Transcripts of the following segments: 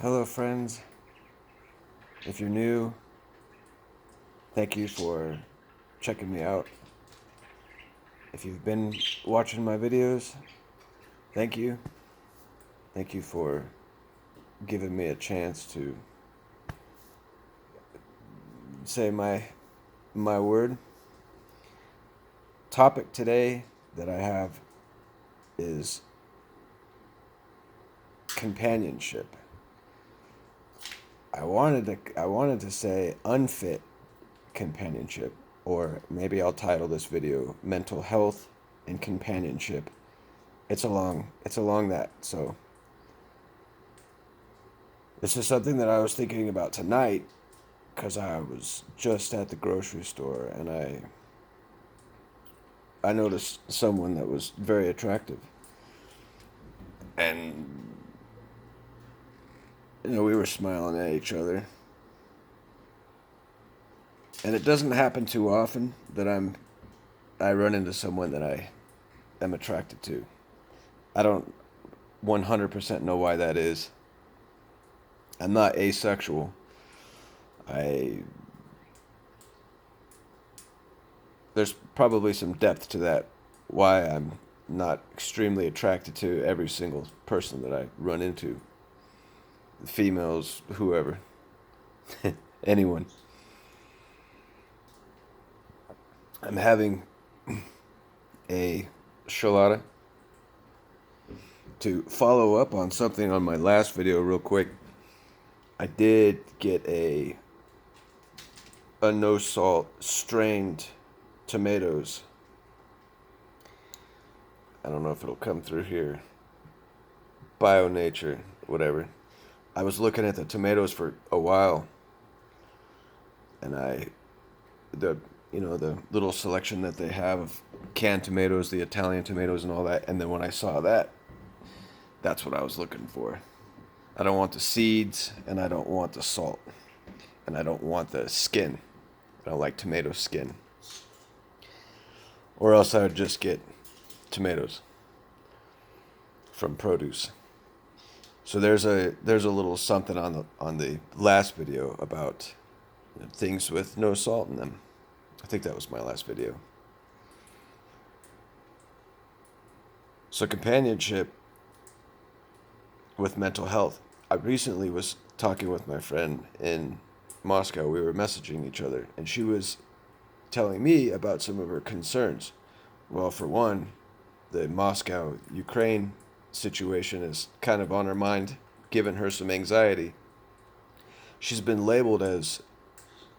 Hello, friends. If you're new, thank you for checking me out. If you've been watching my videos, thank you. Thank you for giving me a chance to say my word. Topic today that I have is companionship. I wanted to say unfit companionship, or maybe I'll title this video mental health and companionship. It's along that. So this is something that I was thinking about tonight because I was just at the grocery store and I noticed someone that was very attractive. And we were smiling at each other. And it doesn't happen too often that I run into someone that I am attracted to. I don't 100% know why that is. I'm not asexual. I There's probably some depth to that, why I'm not extremely attracted to every single person that I run into. Females, whoever. Anyone. I'm having a shalada to follow up on something on my last video real quick. I did get a no salt strained tomatoes. I don't know if it'll come through here. Bio nature, whatever. I was looking at the tomatoes for a while, and the little selection that they have of canned tomatoes, the Italian tomatoes and all that, and then when I saw that, that's what I was looking for. I don't want the seeds, and I don't want the salt, and I don't want the skin. I don't like tomato skin. Or else I would just get tomatoes from produce. So there's a little something on the last video about things with no salt in them. I think that was my last video. So companionship with mental health. I recently was talking with my friend in Moscow. We were messaging each other, and she was telling me about some of her concerns. Well, for one, the Moscow-Ukraine situation is kind of on her mind, giving her some anxiety. She's been labeled as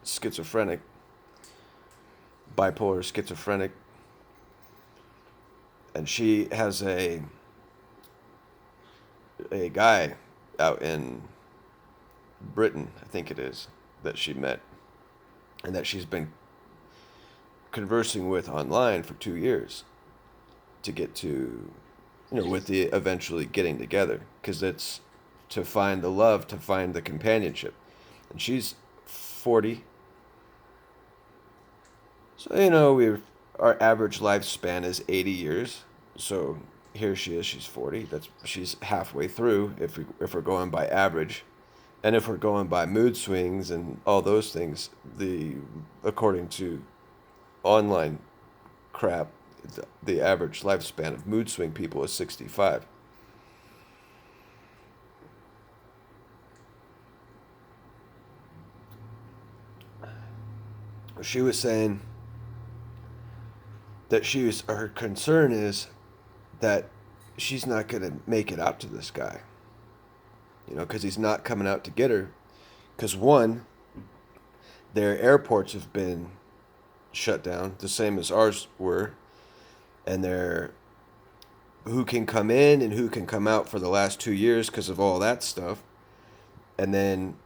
schizophrenic, bipolar schizophrenic, and she has a guy out in Britain, I think it is, that she met and that she's been conversing with online for 2 years to get to, with the eventually getting together, because it's to find the love, to find the companionship. And she's 40. So, our average lifespan is 80 years. So here she is, she's 40. She's halfway through if we're going by average. And if we're going by mood swings and all those things, according to online crap, the average lifespan of mood swing people is 65. She was saying that her concern is that she's not going to make it out to this guy, because he's not coming out to get her. Because one, their airports have been shut down, the same as ours were, and they're who can come in and who can come out for the last 2 years because of all that stuff. And then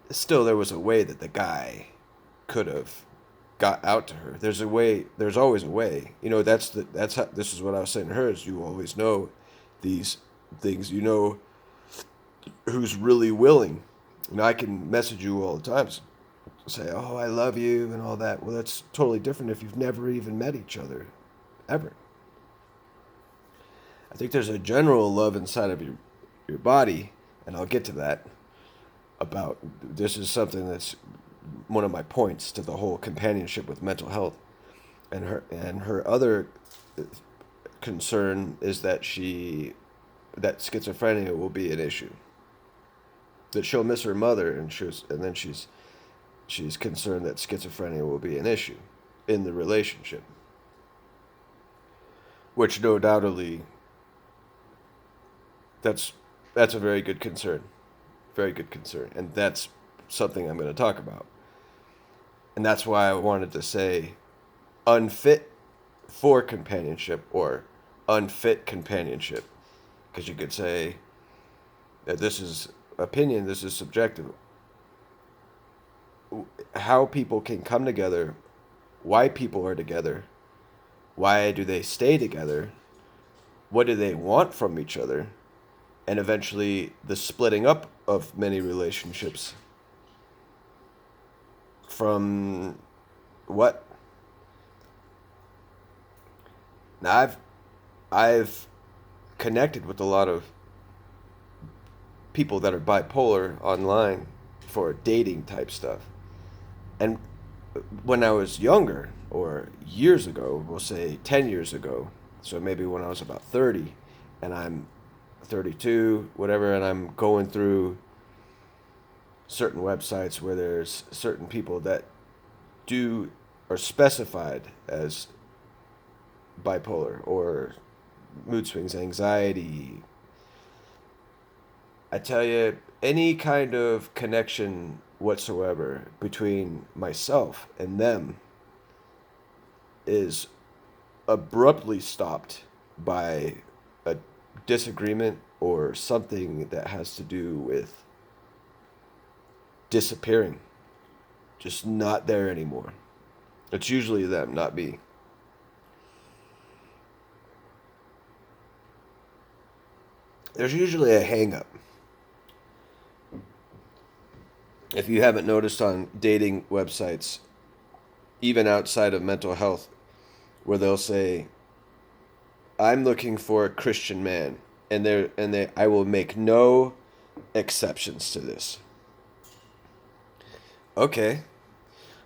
still there was a way that the guy could have got out to her. There's a way. There's always a way. That's how, this is what I was saying to her, is you always know these things. Who's really willing. I can message you all the time, say, oh, I love you and all that. Well, that's totally different if you've never even met each other, ever. I think there's a general love inside of your body and I'll get to that. About this is something that's one of my points to the whole companionship with mental health, and her other concern is that schizophrenia will be an issue, that she'll miss her mother, and then she's concerned that schizophrenia will be an issue in the relationship, which no doubtedly that's that's a very good concern, and that's something I'm going to talk about, and that's why I wanted to say unfit for companionship or unfit companionship, because you could say that this is opinion, this is subjective. How people can come together, why people are together, why do they stay together, what do they want from each other, and eventually the splitting up of many relationships from what? Now I've connected with a lot of people that are bipolar online for dating type stuff. And when I was younger, or years ago, we'll say 10 years ago, so maybe when I was about 30 and I'm 32, whatever, and I'm going through certain websites where there's certain people that are specified as bipolar or mood swings, anxiety. I tell you, any kind of connection whatsoever between myself and them is abruptly stopped by a disagreement or something that has to do with disappearing, just not there anymore. It's usually them, not me. There's usually a hang up. If you haven't noticed on dating websites, even outside of mental health, where they'll say, I'm looking for a Christian man, I will make no exceptions to this. Okay.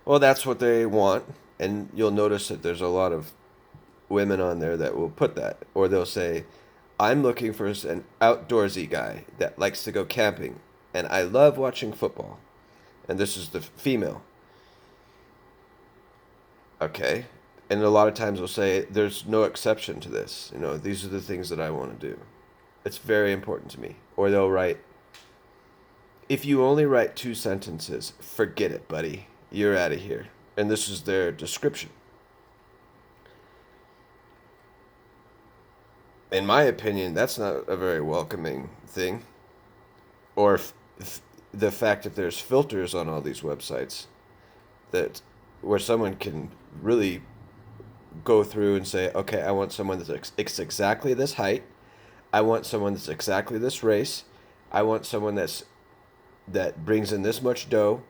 Well, that's what they want, and you'll notice that there's a lot of women on there that will put that, or they'll say, I'm looking for an outdoorsy guy that likes to go camping, and I love watching football. And this is the female. Okay. And a lot of times they'll say, there's no exception to this. These are the things that I want to do. It's very important to me. Or they'll write, if you only write 2 sentences, forget it, buddy. You're out of here. And this is their description. In my opinion, that's not a very welcoming thing. Or the fact that there's filters on all these websites that where someone can really go through and say, okay, I want someone that's exactly this height. I want someone that's exactly this race. I want someone that brings in this much dough.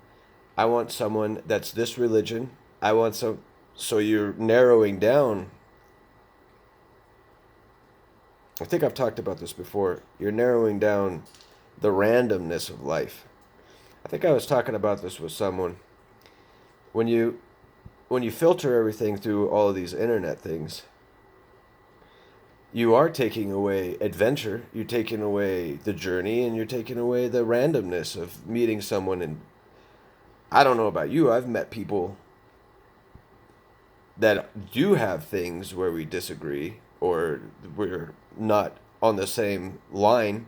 I want someone that's this religion. So you're narrowing down. I think I've talked about this before. You're narrowing down the randomness of life. I think I was talking about this with someone. When you filter everything through all of these internet things, you are taking away adventure, you're taking away the journey, and you're taking away the randomness of meeting someone. And I don't know about you, I've met people that do have things where we disagree or we're not on the same line,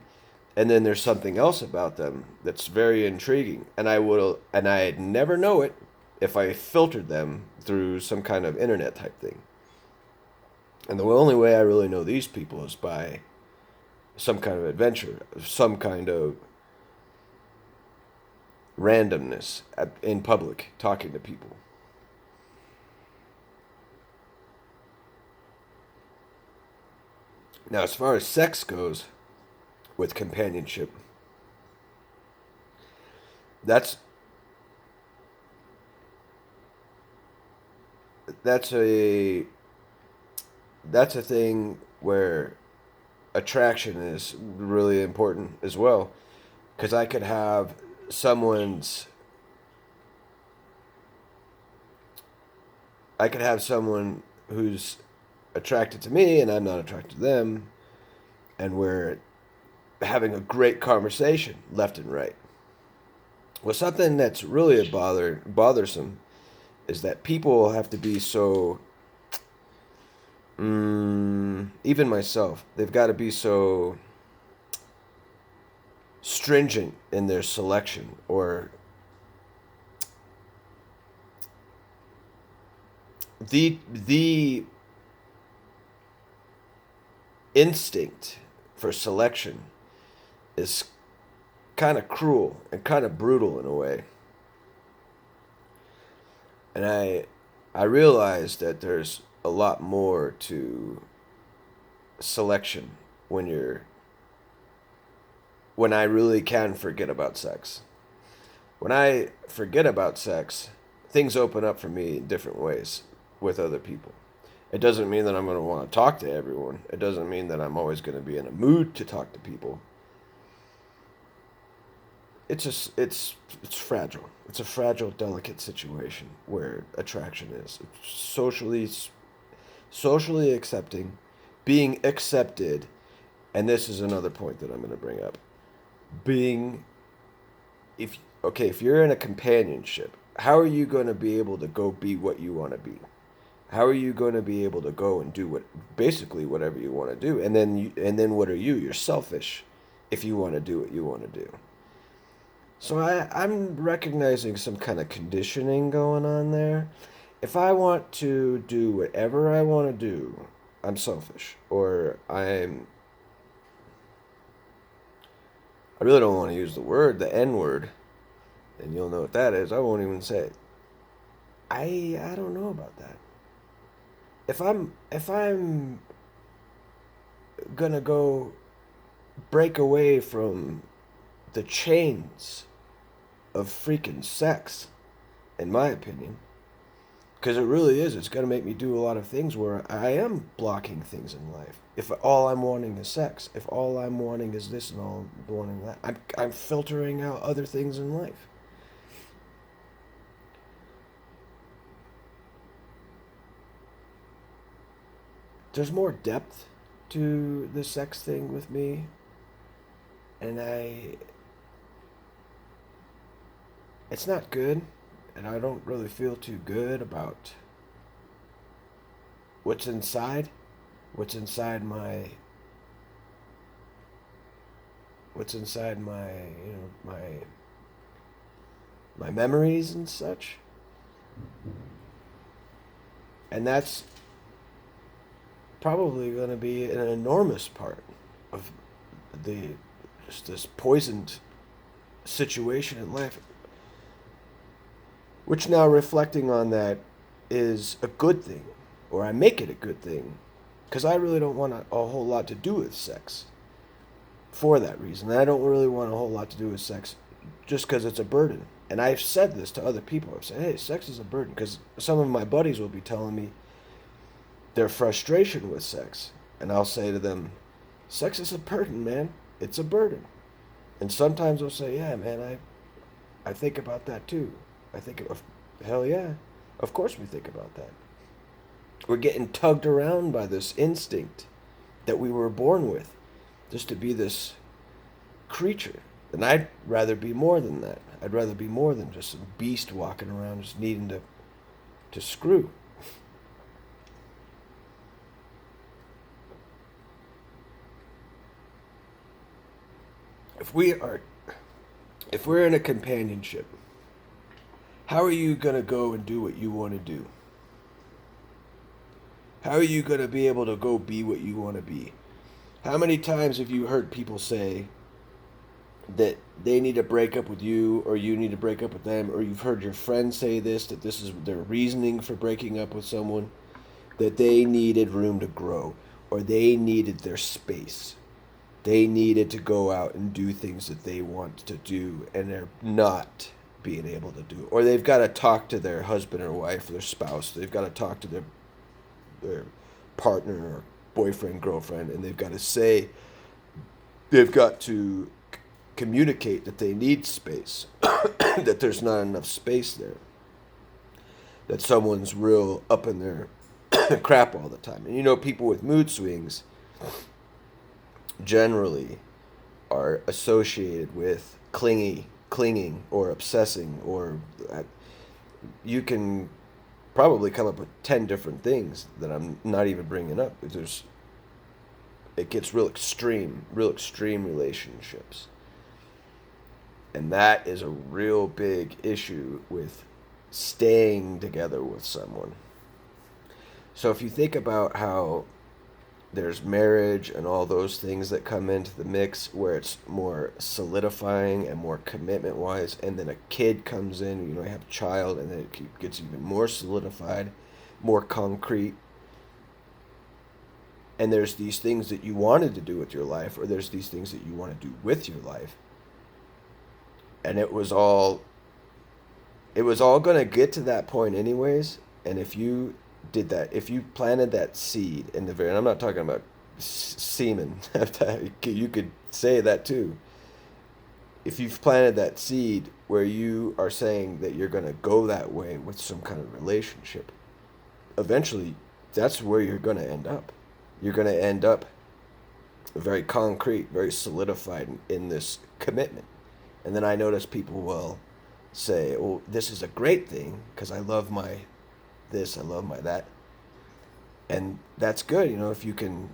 and then there's something else about them that's very intriguing, and I'd never know it if I filtered them through some kind of internet type thing. And the only way I really know these people is by some kind of adventure, some kind of randomness in public, talking to people. Now, as far as sex goes with companionship, that's a thing where attraction is really important as well. Because I could have someone's, I could have someone who's attracted to me and I'm not attracted to them, and we're having a great conversation left and right. Well, something that's really bothersome is that people have to be so, even myself, they've got to be so stringent in their selection, or the instinct for selection is kind of cruel and kind of brutal in a way. And I realize that there's a lot more to selection when I really can forget about sex. When I forget about sex, things open up for me in different ways with other people. It doesn't mean that I'm going to want to talk to everyone. It doesn't mean that I'm always going to be in a mood to talk to people. It's fragile. It's a fragile, delicate situation where attraction is. It's socially accepting, being accepted, and this is another point that I'm going to bring up. If you're in a companionship, how are you going to be able to go be what you want to be? How are you going to be able to go and do basically whatever you want to do? And then what are you? You're selfish if you want to do what you want to do. So I'm recognizing some kind of conditioning going on there. If I want to do whatever I want to do, I'm selfish. Or I really don't want to use the N word, and you'll know what that is. I won't even say it. I don't know about that. If I'm gonna go break away from the chains of freaking sex, in my opinion, because it really is, it's gonna make me do a lot of things where I am blocking things in life. If all I'm wanting is sex, if all I'm wanting is this and all I'm wanting that, I'm filtering out other things in life. There's more depth to the sex thing with me, and it's not good, and I don't really feel too good about what's inside what's inside my my memories and such. And that's probably going to be an enormous part of the just this poisoned situation in life, which, now reflecting on that, is a good thing, or I make it a good thing, because I really don't want a whole lot to do with sex for that reason. I don't really want a whole lot to do with sex just because it's a burden. And I've said this to other people. I've said, hey, sex is a burden, because some of my buddies will be telling me their frustration with sex. And I'll say to them, sex is a burden, man. It's a burden. And sometimes they'll say, yeah, man, I think about that too. I think, hell yeah, of course we think about that. We're getting tugged around by this instinct that we were born with, just to be this creature. And I'd rather be more than that. I'd rather be more than just a beast walking around just needing to screw. If we're in a companionship, how are you going to go and do what you want to do? How are you going to be able to go be what you want to be? How many times have you heard people say that they need to break up with you, or you need to break up with them, or you've heard your friends say that this is their reasoning for breaking up with someone, that they needed room to grow, or they needed their space. They needed to go out and do things that they want to do, and they're not being able to do. Or they've got to talk to their husband or wife, their spouse. They've got to talk to their partner or boyfriend, girlfriend, and they've got to communicate that they need space, that there's not enough space there, that someone's real up in their crap all the time. And you know, people with mood swings generally are associated with clinging, or obsessing, or you can probably come up with 10 different things that I'm not even bringing up. It gets real extreme relationships. And that is a real big issue with staying together with someone. So if you think about how there's marriage and all those things that come into the mix, where it's more solidifying and more commitment wise, and then a kid comes in, you have a child, and then it gets even more solidified, more concrete. And there's these things that you wanted to do with your life, or there's these things that you want to do with your life. And it was all going to get to that point anyways. And if you did that, if you planted that seed in the very, and I'm not talking about semen, you could say that too. If you've planted that seed where you are saying that you're going to go that way with some kind of relationship, eventually that's where you're going to end up. You're going to end up very concrete, very solidified in this commitment. And then I notice people will say, "Oh, this is a great thing because I love my this, I love my that," and that's good. If you can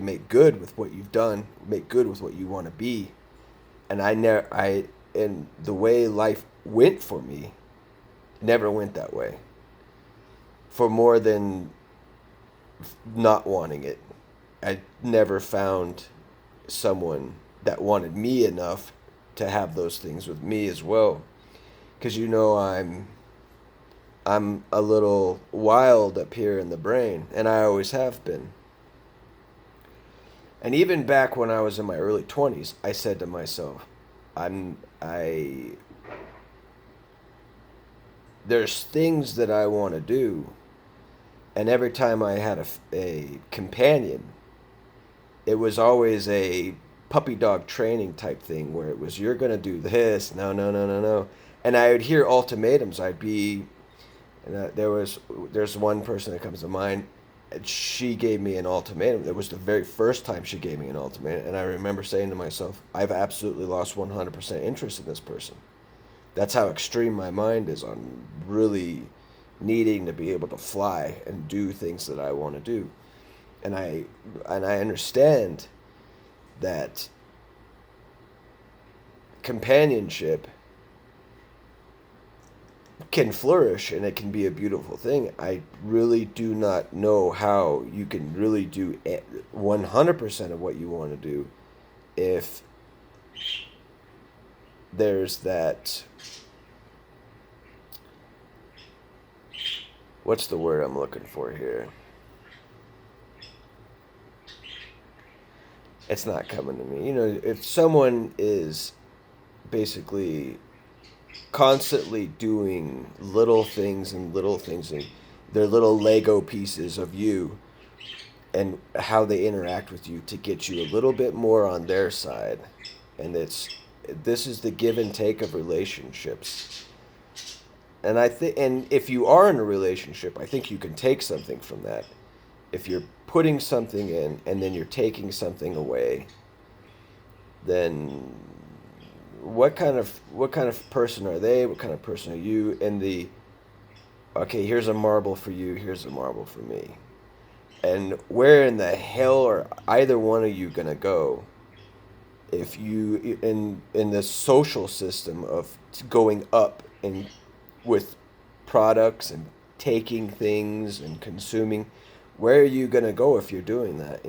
make good with what you've done, make good with what you want to be. And and the way life went for me, never went that way. For more than not wanting it, I never found someone that wanted me enough to have those things with me as well. Because I'm a little wild up here in the brain, and I always have been. And even back when I was in my early 20s, I said to myself, there's things that I want to do, and every time I had a companion, it was always a puppy dog training type thing, where it was, you're going to do this, no. And I would hear ultimatums. There's one person that comes to mind, and she gave me an ultimatum. It was the very first time she gave me an ultimatum, and I remember saying to myself, I've absolutely lost 100% interest in this person. That's how extreme my mind is on really needing to be able to fly and do things that I want to do. And I understand that companionship can flourish and it can be a beautiful thing. I really do not know how you can really do 100% of what you want to do if there's that, what's the word I'm looking for here? It's not coming to me. If someone is basically constantly doing little things, and they're little Lego pieces of you, and how they interact with you to get you a little bit more on their side. And this is the give and take of relationships. And and if you are in a relationship, I think you can take something from that. If you're putting something in and then you're taking something away, then what kind of person are they? What kind of person are you? And okay, here's a marble for you, here's a marble for me. And where in the hell are either one of you gonna go if you in the social system of going up and with products and taking things and consuming? Where are you gonna go if you're doing that?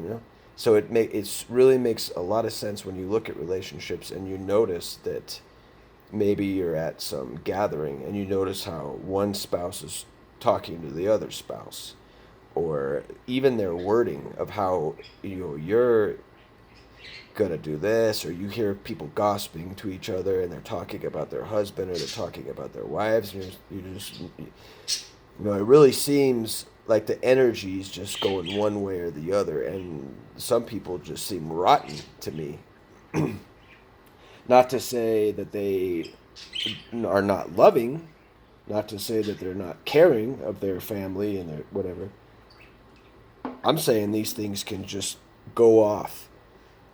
So it really makes a lot of sense when you look at relationships and you notice that maybe you're at some gathering and you notice how one spouse is talking to the other spouse, or even their wording of how you're gonna do this, or you hear people gossiping to each other and they're talking about their husband or they're talking about their wives, and it really seems like the energy is just going one way or the other, and some people just seem rotten to me. Not to say that they are not loving, not to say that they're not caring of their family and their whatever. I'm saying these things can just go off,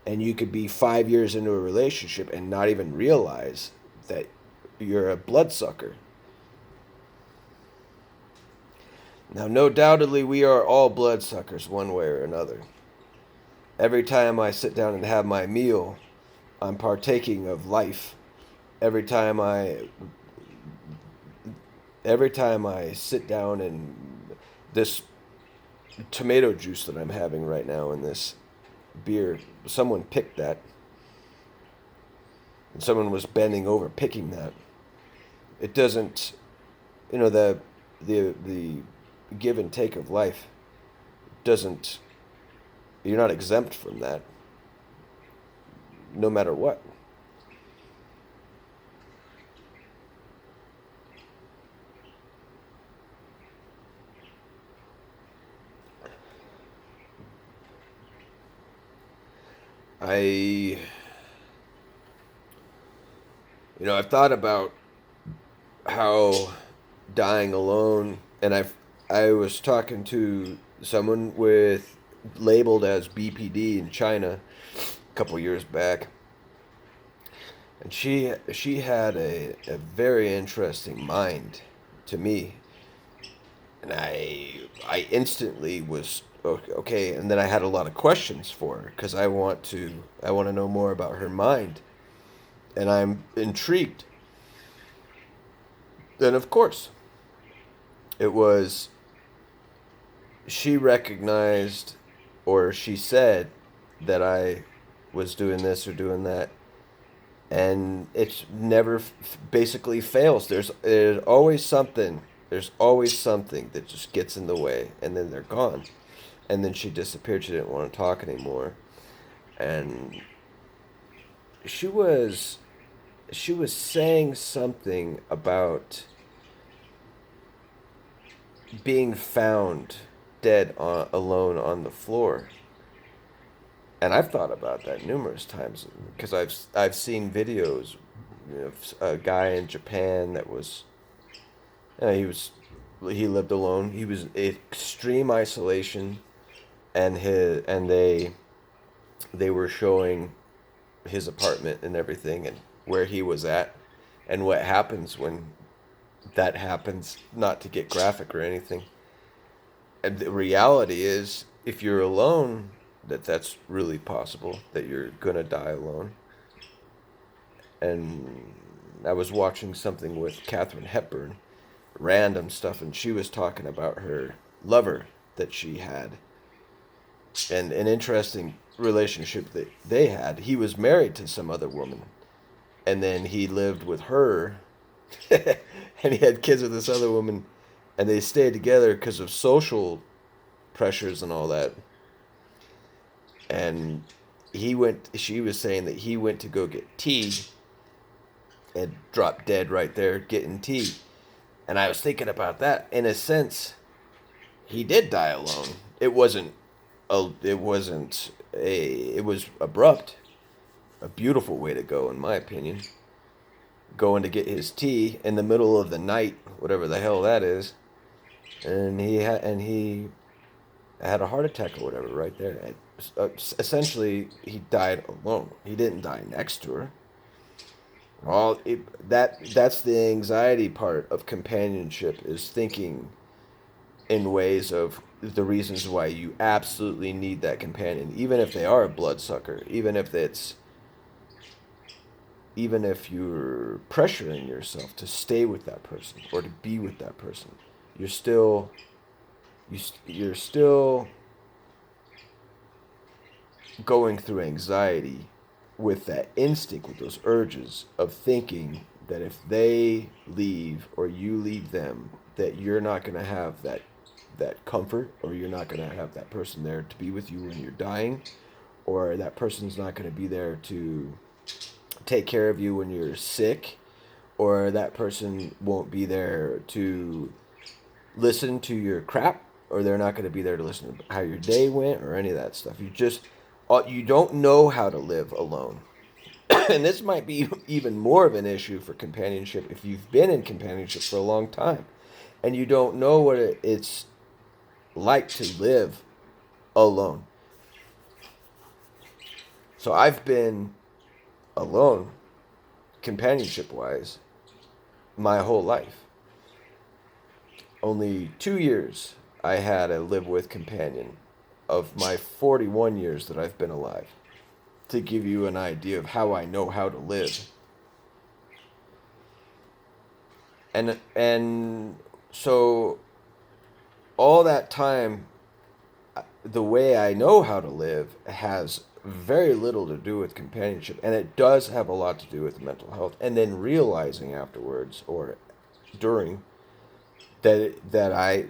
and you could be 5 years into a relationship and not even realize that you're a bloodsucker. Now, no doubtedly, we are all bloodsuckers one way or another. Every time I sit down and have my meal, I'm partaking of life. Every time I sit down and this tomato juice that I'm having right now in this beer, someone picked that. And someone was bending over picking that. It doesn't, the give and take of life doesn't, you're not exempt from that, no matter what. I, I've thought about how dying alone, and I was talking to someone with labeled as BPD in China a couple years back, and she had a very interesting mind to me, and I instantly was okay, and then I had a lot of questions for her because I want to know more about her mind, and I'm intrigued. Then of course it was she recognized, or she said that I was doing this or doing that, and it's never basically fails. There's always something. There's always something that just gets in the way, and then they're gone. And then she disappeared. She didn't want to talk anymore, and she was she was saying something about being found dead alone on the floor. And I've thought about that numerous times because I've seen videos of a guy in Japan that was he lived alone. He was in extreme isolation, and they were showing his apartment and everything and where he was at and what happens when that happens. Not to get graphic or anything. And the reality is, if you're alone, that's really possible that you're gonna die alone. And I was watching something with Katharine Hepburn, random stuff, and she was talking about her lover that she had, and an interesting relationship that they had. He was married to some other woman, and then he lived with her, and he had kids with this other woman, and they stayed together because of social pressures and all that. And she was saying that he went to go get tea and dropped dead right there getting tea. And I was thinking about that. In a sense, he did die alone. It was abrupt. A beautiful way to go, in my opinion. Going to get his tea in the middle of the night, whatever the hell that is, and he had a heart attack or whatever right there. And, essentially, he died alone. He didn't die next to her. That's the anxiety part of companionship, is thinking in ways of the reasons why you absolutely need that companion, even if they are a bloodsucker, even if you're pressuring yourself to stay with that person or to be with that person, you're still you're still going through anxiety with that instinct, with those urges of thinking that if they leave or you leave them, that you're not going to have that comfort, or you're not going to have that person there to be with you when you're dying, or that person's not going to be there to take care of you when you're sick, or that person won't be there to listen to your crap, or they're not going to be there to listen to how your day went or any of that stuff. You don't know how to live alone. And this might be even more of an issue for companionship if you've been in companionship for a long time and you don't know what it's like to live alone. So I've been alone, companionship wise, my whole life. Only 2 years I had a live with companion of my 41 years that I've been alive, to give you an idea of how I know how to live. And so all that time, the way I know how to live has very little to do with companionship, and it does have a lot to do with mental health. And then realizing afterwards or during that I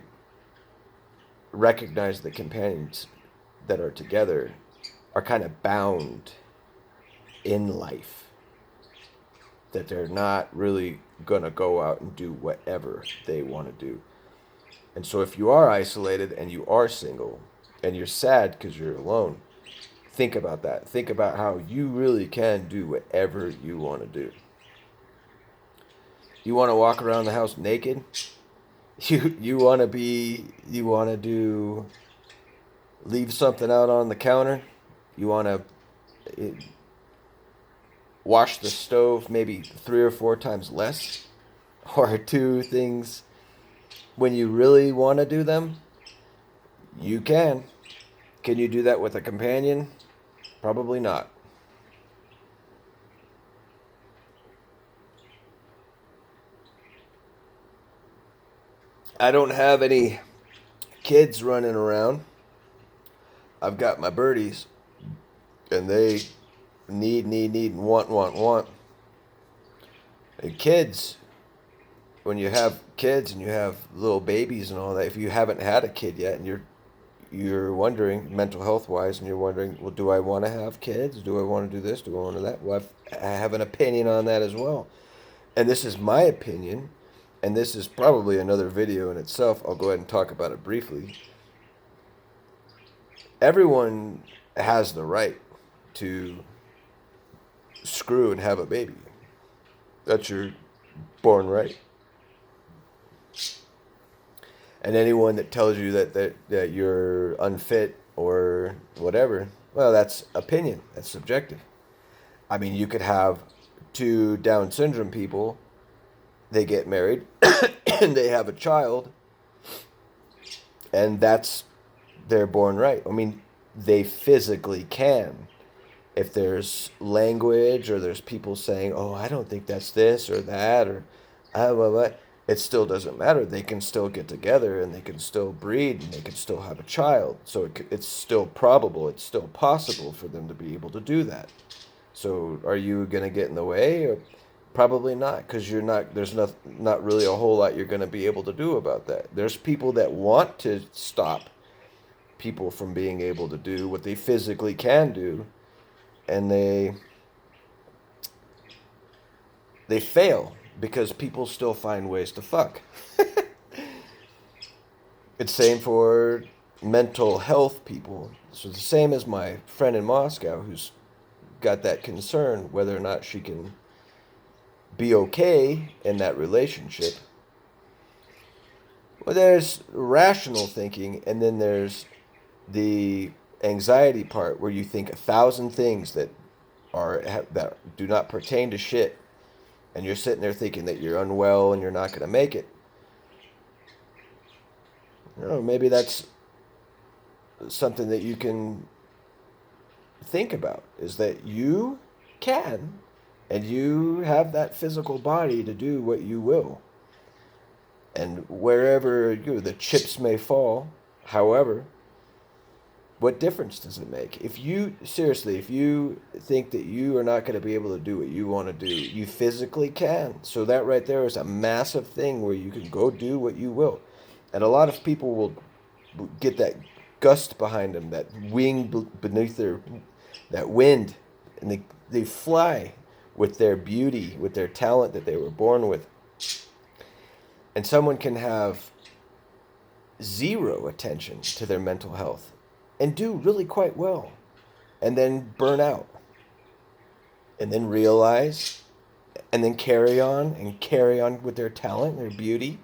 recognize the companions that are together are kind of bound in life, that they're not really gonna go out and do whatever they want to do. And so if you are isolated and you are single and you're sad because you're alone, think about that. Think about how you really can do whatever you want to do. You want to walk around the house naked? You want to do leave something out on the counter? You want to wash the stove maybe 3 or 4 times less, or do things when you really want to do them? You can. Can you do that with a companion? Probably not. I don't have any kids running around. I've got my birdies, and they need, and want. And kids, when you have kids and you have little babies and all that, if you haven't had a kid yet and you're wondering, mental health wise, and you're wondering, well, do I want to have kids? Do I want to do this? Do I want to do that? Well, I have an opinion on that as well. And this is my opinion, and this is probably another video in itself. I'll go ahead and talk about it briefly. Everyone has the right to screw and have a baby. That's your born right. And anyone that tells you that you're unfit or whatever, well, that's opinion. That's subjective. I mean, you could have 2 Down syndrome people, they get married, and they have a child, and that's their born right. I mean, they physically can. If there's language or there's people saying, oh, I don't think that's this or that, or it still doesn't matter. They can still get together and they can still breed and they can still have a child. So it's still probable, it's still possible for them to be able to do that. So are you going to get in the way? Or probably not, because there's not really a whole lot you're going to be able to do about that. There's people that want to stop people from being able to do what they physically can do, and they fail because people still find ways to fuck. It's same for mental health people. So the same as my friend in Moscow who's got that concern whether or not she can be okay in that relationship. Well, there's rational thinking, and then there's the anxiety part where you think 1,000 things that do not pertain to shit, and you're sitting there thinking that you're unwell and you're not going to make it. I don't know, maybe that's something that you can think about, is that you can, and you have that physical body to do what you will. And wherever the chips may fall, however, what difference does it make? If you think that you are not going to be able to do what you want to do, you physically can. So that right there is a massive thing where you can go do what you will. And a lot of people will get that gust behind them, that wing beneath that wind, and they fly with their beauty, with their talent that they were born with. And someone can have zero attention to their mental health and do really quite well, and then burn out. and then realize, and then carry on with their talent, their beauty.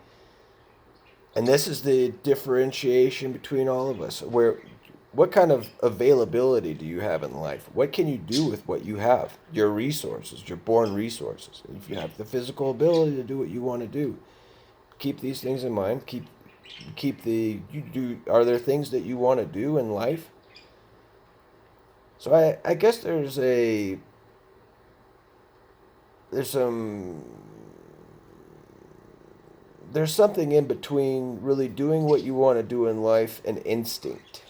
And this is the differentiation between all of us. What kind of availability do you have in life? What can you do with what you have? Your resources, your born resources. If you have the physical ability to do what you want to do, keep these things in mind. Are there things that you want to do in life? So I guess there's some there's something in between really doing what you want to do in life and instinct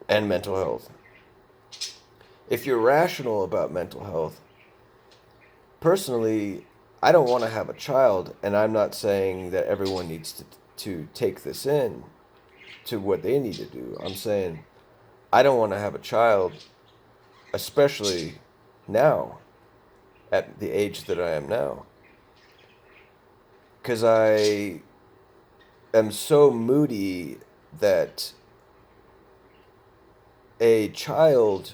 and mental health. If you're rational about mental health, personally, I don't want to have a child, and I'm not saying that everyone needs to take this in to what they need to do. I'm saying I don't want to have a child, especially now, at the age that I am now, because I am so moody that a child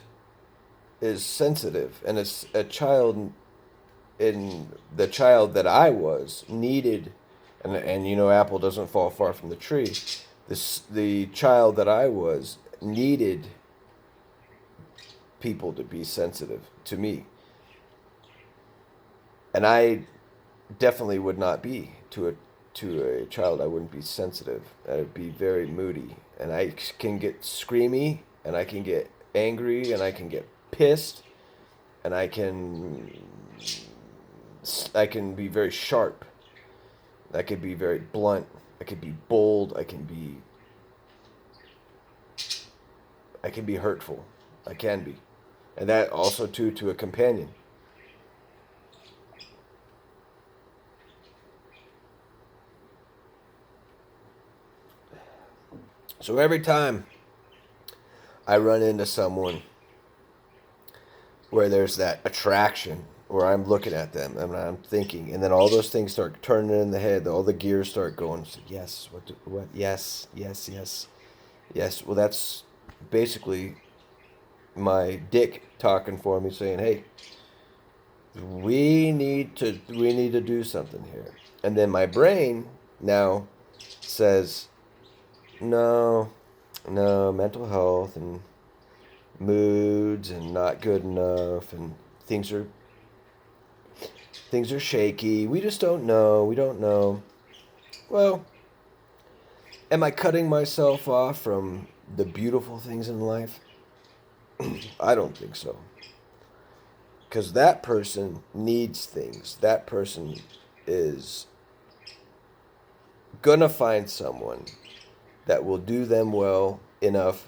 is sensitive, and it's a child in the child that I was needed, and apple doesn't fall far from the tree. The child that I was needed people to be sensitive to me, and I definitely would not be to a child. I wouldn't be sensitive. I'd be very moody, and I can get screamy, and I can get angry, and I can get pissed, and I can be very sharp. I could be very blunt. I could be bold. I can be hurtful. I can be. And that also too to a companion. So every time I run into someone where there's that attraction, where I'm looking at them and I'm thinking, and then all those things start turning in the head, all the gears start going. So, yes, what? Yes, yes, yes, yes. Well, that's basically my dick talking for me, saying, "Hey, we need to do something here." And then my brain now says, "No, no, mental health and moods and not good enough, and things are things are shaky. We just don't know. We don't know." Well, am I cutting myself off from the beautiful things in life? I don't think so. Because that person needs things. That person is gonna find someone that will do them well enough,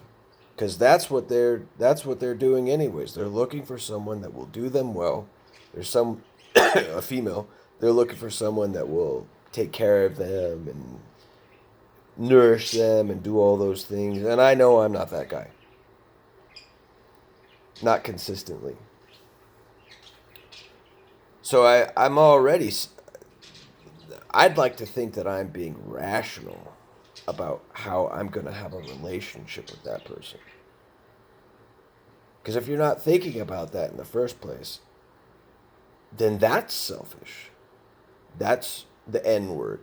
because that's what they're doing anyways. They're looking for someone that will do them well. There's some a female. They're looking for someone that will take care of them and nourish them and do all those things. And I know I'm not that guy. Not consistently. So I'm already. I'd like to think that I'm being rational about how I'm going to have a relationship with that person. Because if you're not thinking about that in the first place, then that's selfish. That's the N word.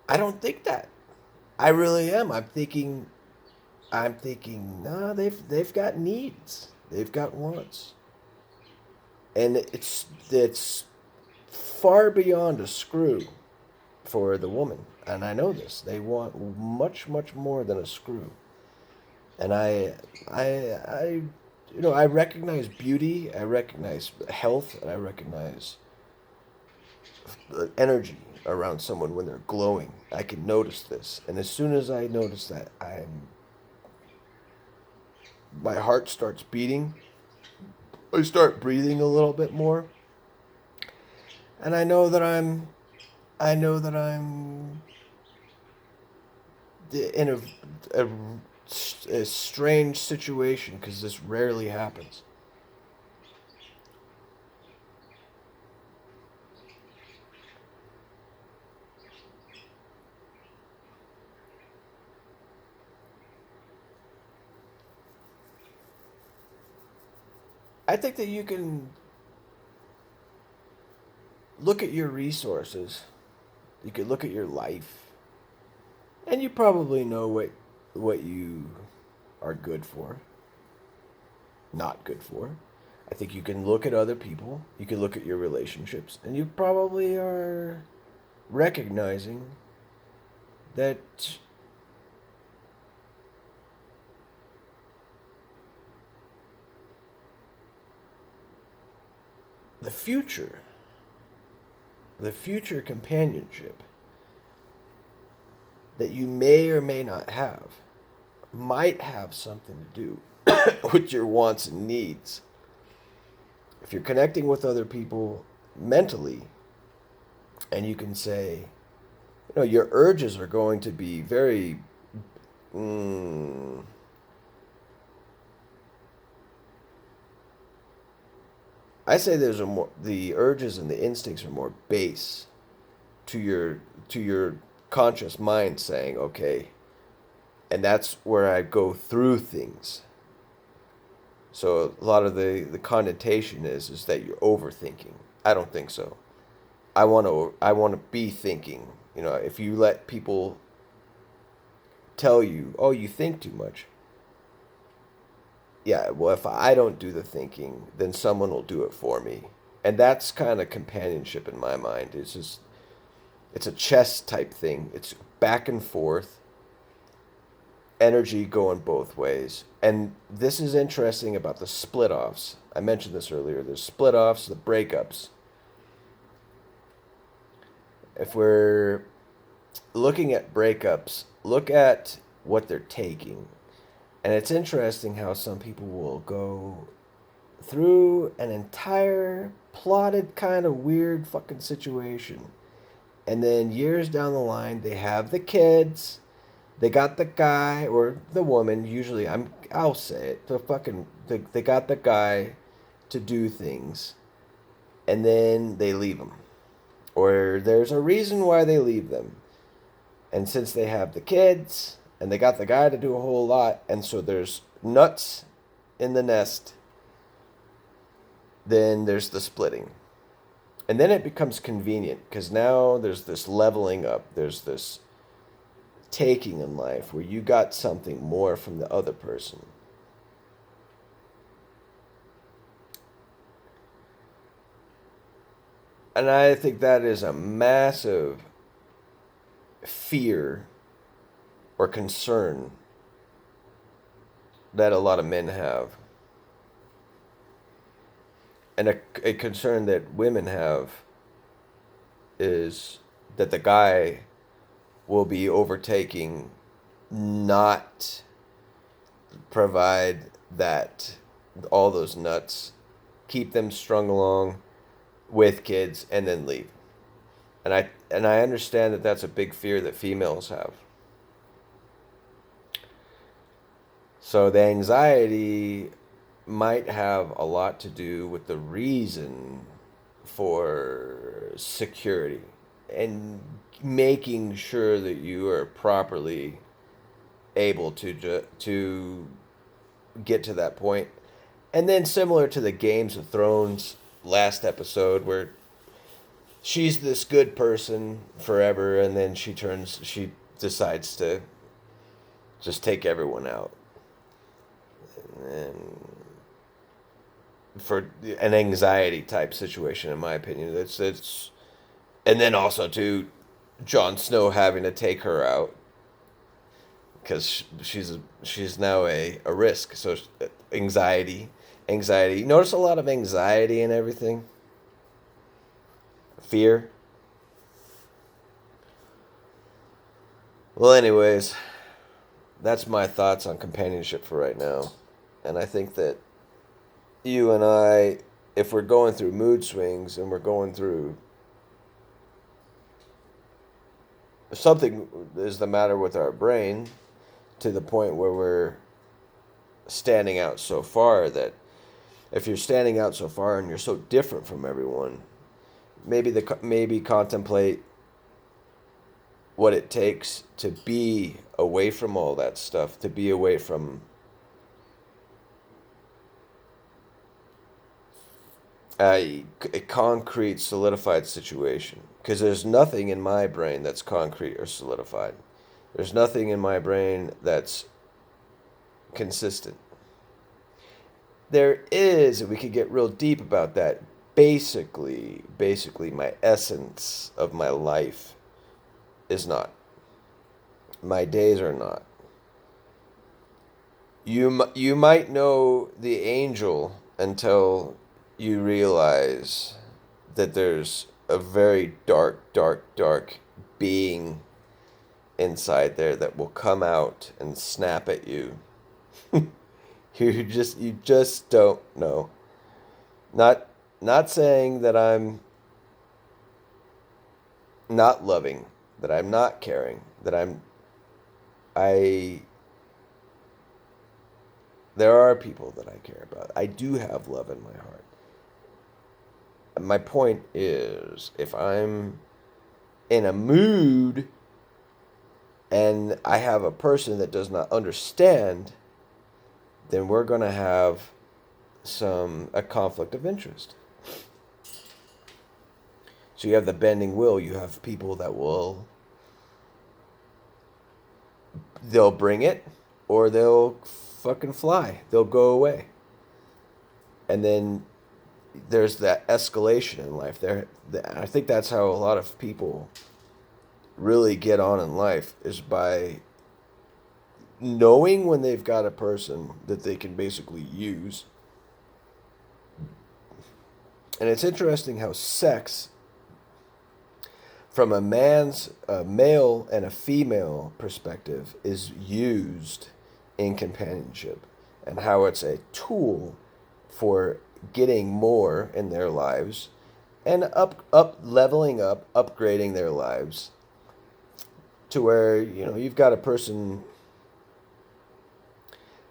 I don't think that. I really am. I'm thinking, no, they've got needs. They've got wants. And it's far beyond a screw for the woman. And I know this. They want much, much more than a screw. And I I recognize beauty, I recognize health, and I recognize the energy around someone when they're glowing. I can notice this. And as soon as I notice that, my heart starts beating. I start breathing a little bit more. And I know that I'm in a strange situation, because this rarely happens. I think that you can look at your resources. You could look at your life, and you probably know what you are good for, not good for. I think you can look at other people. You can look at your relationships, and you probably are recognizing that the future, the future companionship that you may or may not have might have something to do with your wants and needs. If you're connecting with other people mentally, and you can say, your urges are going to be very, mm, I say the urges and the instincts are more base to your conscious mind saying, okay, and that's where I go through things. So a lot of the connotation is that you're overthinking. I don't think so. I want to be thinking. If you let people tell you, "Oh, you think too much." Yeah, well, if I don't do the thinking, then someone will do it for me. And that's kind of companionship in my mind. It's a chess type thing. It's back and forth, energy going both ways. And this is interesting about the split offs. I mentioned this earlier. There's split offs, the breakups. If we're looking at breakups, look at what they're taking. And it's interesting how some people will go through an entire plotted kind of weird fucking situation. And then years down the line, they have the kids. They got the guy or the woman. Usually, I'll say it. They got the guy to do things, and then they leave him, or there's a reason why they leave them. And since they have the kids and they got the guy to do a whole lot, and so there's nuts in the nest, then there's the splitting. And then it becomes convenient because now there's this leveling up. There's this taking in life where you got something more from the other person. And I think that is a massive fear or concern that a lot of men have. And a concern that women have is that the guy will be overtaking, not provide that all those nuts, keep them strung along with kids, and then leave. And I understand that that's a big fear that females have. So the anxiety might have a lot to do with the reason for security and making sure that you are properly able to get to that point. And then similar to the Games of Thrones last episode where she's this good person forever and then she decides to just take everyone out. And for an anxiety type situation, in my opinion, it's and then also too, Jon Snow having to take her out because she's now a risk. So anxiety. Notice a lot of anxiety and everything. Fear. Well, anyways, that's my thoughts on companionship for right now, and I think that you and I, if we're going through mood swings and we're going through something is the matter with our brain to the point where we're standing out so far that if you're standing out so far and you're so different from everyone, maybe contemplate what it takes to be away from all that stuff, to be away from a concrete, solidified situation. Because there's nothing in my brain that's concrete or solidified. There's nothing in my brain that's consistent. There is, and we could get real deep about that. Basically, my essence of my life is not. My days are not. You might know the angel until you realize that there's a very dark being inside there that will come out and snap at you. You just don't know. Not not saying that I'm not loving, that I'm not caring, that I there are people that I care about. I do have love in my heart. My point is, if I'm in a mood and I have a person that does not understand, then we're going to have a conflict of interest. So you have the bending will. You have people that they'll bring it or they'll fucking fly. They'll go away. And then there's that escalation in life. I think that's how a lot of people really get on in life, is by knowing when they've got a person that they can basically use. And it's interesting how sex, from a male and a female perspective, is used in companionship, and how it's a tool for getting more in their lives and leveling up, upgrading their lives to where, you've got a person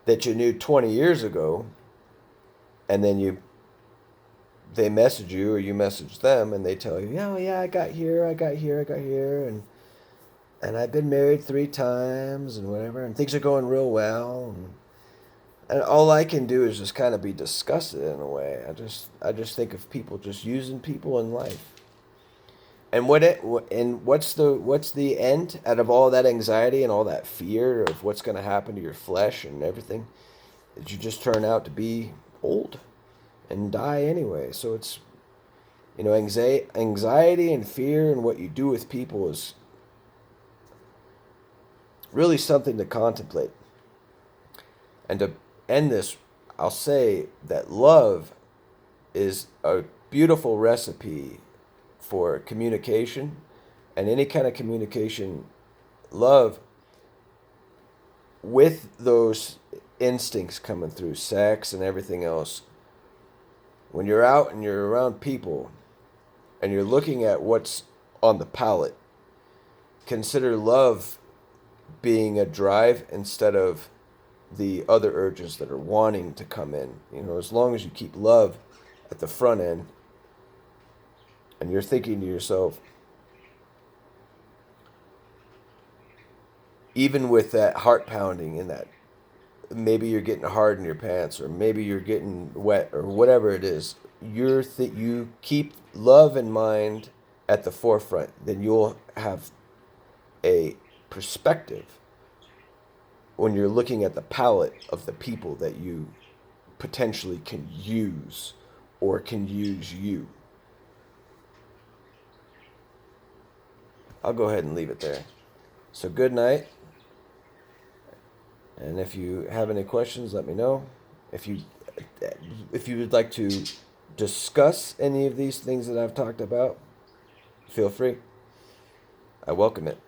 that you knew 20 years ago, and then they message you or you message them, and they tell you, yeah, I got here, and I've been married 3 times and whatever, and things are going real well, and all I can do is just kind of be disgusted in a way. I just think of people just using people in life. And what's the end out of all that anxiety and all that fear of what's going to happen to your flesh and everything? That you just turn out to be old and die anyway. So it's, anxiety and fear and what you do with people is really something to contemplate. And to end this, I'll say that love is a beautiful recipe for communication, and any kind of communication. Love, with those instincts coming through, sex and everything else, when you're out and you're around people and you're looking at what's on the palate, consider love being a drive instead of the other urges that are wanting to come in. As long as you keep love at the front end, and you're thinking to yourself, even with that heart pounding and that maybe you're getting hard in your pants, or maybe you're getting wet, or whatever it is, you keep love in mind at the forefront, then you'll have a perspective when you're looking at the palette of the people that you potentially can use or can use you. I'll go ahead and leave it there. So good night. And if you have any questions, let me know. If you would like to discuss any of these things that I've talked about, feel free. I welcome it.